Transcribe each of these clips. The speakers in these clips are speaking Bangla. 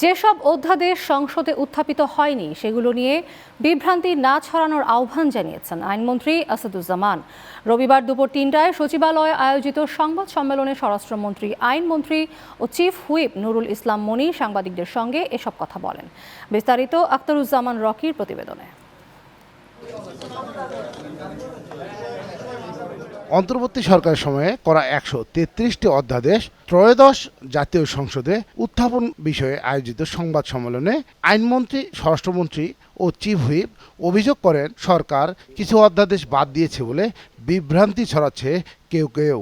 যেসব অধ্যাদেশ সংসদে উত্থাপিত হয়নি সেগুলো নিয়ে বিভ্রান্তি না ছড়ানোর আহ্বান জানিয়েছেন আইনমন্ত্রী আসাদুজ্জামান। রবিবার দুপুর ৩টায় সচিবালয়ে আয়োজিত সংবাদ সম্মেলনে স্বরাষ্ট্রমন্ত্রী, আইনমন্ত্রী ও চিফ হুইপ নুরুল ইসলাম মনি সাংবাদিকদের সঙ্গে এসব কথা বলেন। বিস্তারিত আখতারুজ্জামান রকির প্রতিবেদনে। অন্তর্বর্তী সরকারের সময়ে করা ১৩৩টি অধ্যাদেশ ত্রয়োদশ জাতীয় সংসদে উত্থাপন বিষয়ে আয়োজিত সংবাদ সম্মেলনে আইনমন্ত্রী, স্বরাষ্ট্রমন্ত্রী ও চিফ হুইপ অভিযোগ করেন, সরকার কিছু অধ্যাদেশ বাদ দিয়েছে বলে বিভ্রান্তি ছড়াচ্ছে কেউ কেউ।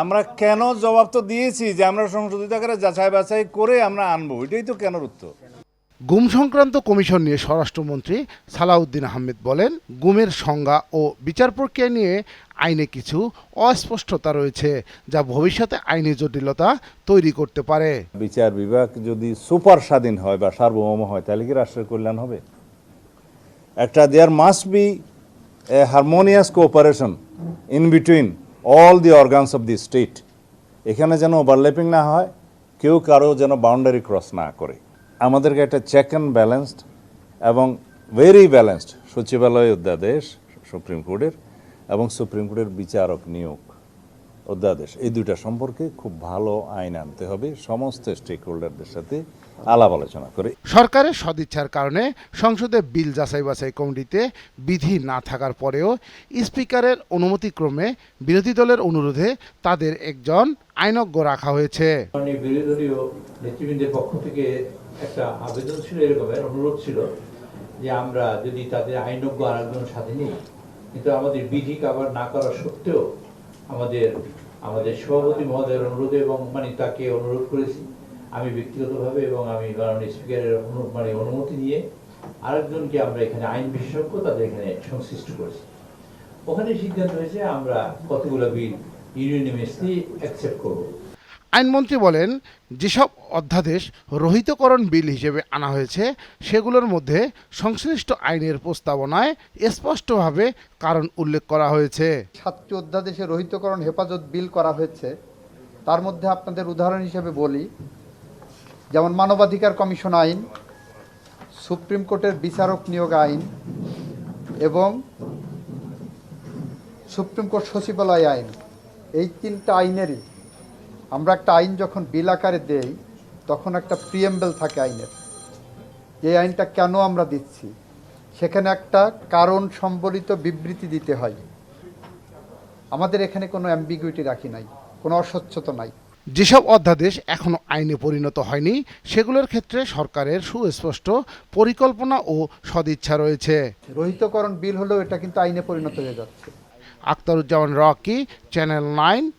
আমরা কেন জবাব তো দিয়েছি যে আমরা সংশোধিত আকারে যাচাই বাছাই করে আমরা আনবো, এটাই তো কেন উত্তর। গুম সংক্রান্ত কমিশন নিয়ে স্বরাষ্ট্রমন্ত্রী সালাউদ্দিন আহমেদ বলেন, গুমের সংজ্ঞা ও বিচার প্রক্রিয়া নিয়ে আইনে কিছু অস্পষ্টতা রয়েছে, যা ভবিষ্যতে আইনি জটিলতা তৈরি করতে পারে। বিচার বিভাগ যদি সুপার স্বাধীন হয় বা সার্বভৌম হয়, তাহলে কি রাষ্ট্রের কল্যাণ হবে? একটা there must be a harmonious cooperation in between all the organs of the state. এখানে যেন ওভারল্যাপিং না হয়, কেউ কারো যেন বাউন্ডারি ক্রস না করে। আমাদেরকে একটা চেক অ্যান্ড ব্যালেন্সড এবং ভেরি ব্যালেন্সড সচিবালয় অধ্যাদেশ সুপ্রিম কোর্টের এবং সুপ্রিম কোর্টের বিচারক নিয়োগ অধ্যাদেশ, এই দুইটা সম্পর্কে খুব ভালো আইন আনতে হবে, সমস্ত স্টেক হোল্ডারদের সাথে আলাপ আলোচনা করে। সরকারের সদিচ্ছার কারণে সংসদে বিল যাচাই বাছাই কমিটিতে বিধি না থাকার পরেও স্পিকারের অনুমতিক্রমে বিরোধী দলের অনুরোধে তাদের একজন আইনজ্ঞ রাখা হয়েছে। বিরোধী দলীয় নেতৃবৃন্দের পক্ষ থেকে একটা আবেদন ছিল, এরকমের অনুরোধ ছিল যে আমরা যদি তাদের আইনজ্ঞ আরেকজন সাথে নিই, কিন্তু আমাদের বিধি কাভার না করা সত্ত্বেও আমাদের সভাপতি মহোদয়ের অনুরোধে এবং তাকে অনুরোধ করেছি আমি ব্যক্তিগতভাবে, এবং আমি মাননীয় স্পিকারের অনুমতি নিয়ে আরেকজনকে আমরা এখানে আইন বিশেষজ্ঞ তাদের এখানে সংশ্লিষ্ট করেছি। ওখানে সিদ্ধান্ত হয়েছে আমরা কতগুলো বিল ইউনিনিমাসলি অ্যাকসেপ্ট করব। আইনমন্ত্রী বলেন, যেসব অধ্যাদেশ রহিতকরণ বিল হিসেবে আনা হয়েছে সেগুলোর মধ্যে সংশ্লিষ্ট আইনের প্রস্তাবনায় স্পষ্টভাবে কারণ উল্লেখ করা হয়েছে। 7টি অধ্যাদেশে রহিতকরণ হেফাজত বিল করা হয়েছে। তার মধ্যে আপনাদের উদাহরণ হিসেবে বলি, যেমন মানবাধিকার কমিশন আইন, সুপ্রিম কোর্টের বিচারক নিয়োগ আইন এবং সুপ্রিম কোর্ট সচিবালয় আইন। এই 3টা আইনেরই আমরা একটা আইন যখন বিল আকারে দেই তখন একটা প্রিএম্বল থাকে আইনের, এই আইনটা কেন আমরা দিচ্ছি, সেখানে একটা কারণ সম্বলিত বিবৃতি দিতে হয়। আমাদের এখানে কোনো অ্যাম্বিগুইটি রাখি নাই, কোনো অস্বচ্ছতা নাই। যেসব অধ্যাদেশ এখনো আইনে পরিণত হয়নি সেগুলোর ক্ষেত্রে সরকারের সুস্পষ্ট পরিকল্পনা ও সদিচ্ছা রয়েছে। রহিতকরণ বিল হলেও এটা কিন্তু আইনে পরিণত হয়ে যাচ্ছে। Akhtaruzzaman Rocky, channel 9।